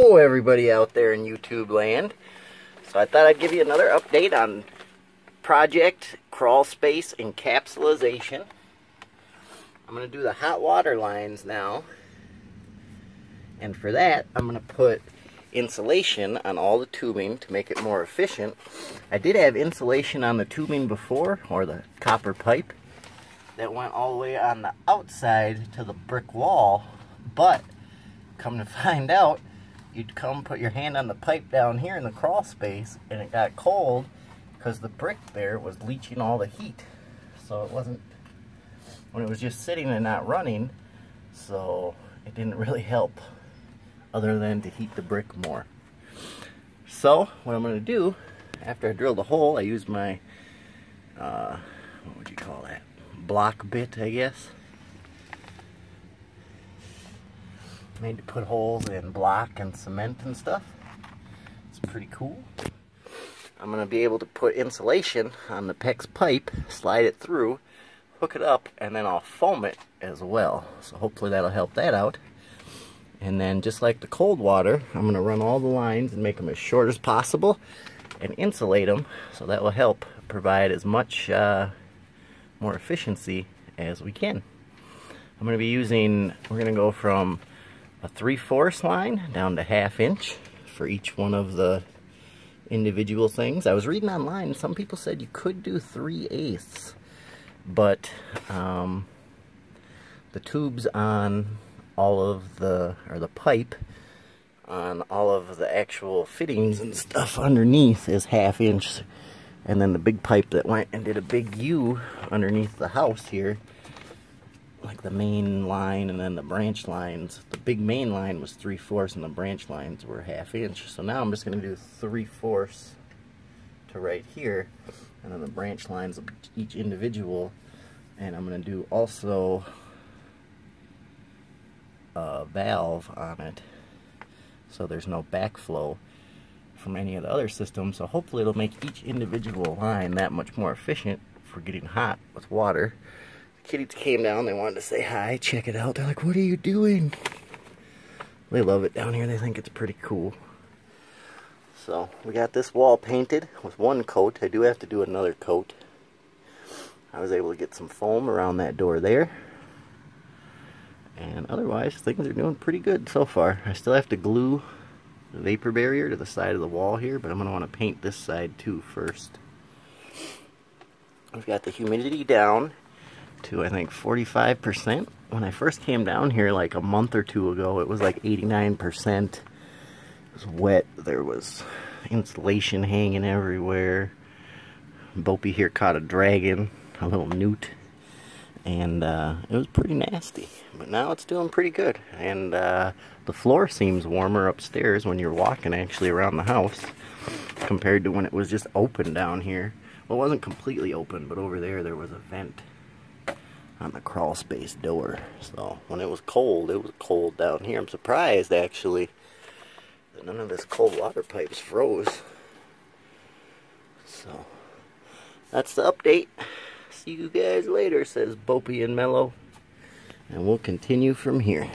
Hello everybody out there in YouTube land. So I thought I'd give you another update on project crawlspace encapsulation. I'm going to do the hot water lines now. And for that, I'm going to put insulation on all the tubing to make it more efficient. I did have insulation on the tubing before, or the copper pipe, that went all the way on the outside to the brick wall, but come to find out, you'd come put your hand on the pipe down here in the crawl space and it got cold because the brick there was leaching all the heat. So it wasn't, when it was just sitting and not running, so it didn't really help other than to heat the brick more. So what I'm going to do, after I drill the hole, I use my, what would you call that? Block bit, I guess. Made to put holes in block and cement and stuff. It's pretty cool. I'm going to be able to put insulation on the PEX pipe, slide it through, hook it up, and then I'll foam it as well. So hopefully that'll help that out. And then just like the cold water, I'm going to run all the lines and make them as short as possible and insulate them, so that will help provide as much more efficiency as we can. I'm going to be using, we're going to go from a 3/4 line down to 1/2 inch for each one of the individual things. I was reading online, some people said you could do 3/8, but the tubes on all of the, or the pipe on all of the actual fittings and stuff underneath is 1/2 inch, and then the big pipe that went and did a big U underneath the house here, like the main line and then the branch lines. The big main line was 3/4 and the branch lines were 1/2 inch. So now I'm just going to do 3/4 to right here, and then the branch lines will be each individual. And I'm going to do also a valve on it, so there's no backflow from any of the other systems. So hopefully it'll make each individual line that much more efficient for getting hot with water. Kitties came down, they wanted to say hi, check it out. They're like, what are you doing? They love it down here, they think it's pretty cool. So we got this wall painted with one coat. I do have to do another coat. I was able to get some foam around that door there. And otherwise, things are doing pretty good so far. I still have to glue the vapor barrier to the side of the wall here, but I'm going to want to paint this side too first. We've got the humidity down to, I think, 45%. When I first came down here like a month or two ago, it was like 89%. It was wet. There was insulation hanging everywhere. Bopey here caught a dragon, a little newt, and it was pretty nasty. But now it's doing pretty good, and the floor seems warmer upstairs when you're walking actually around the house compared to when it was just open down here. Well, it wasn't completely open, but over there was a vent on the crawl space door. So when it was cold down here. I'm surprised actually that none of this cold water pipes froze. So that's the update. See you guys later, says Bopey and Mellow, and we'll continue from here.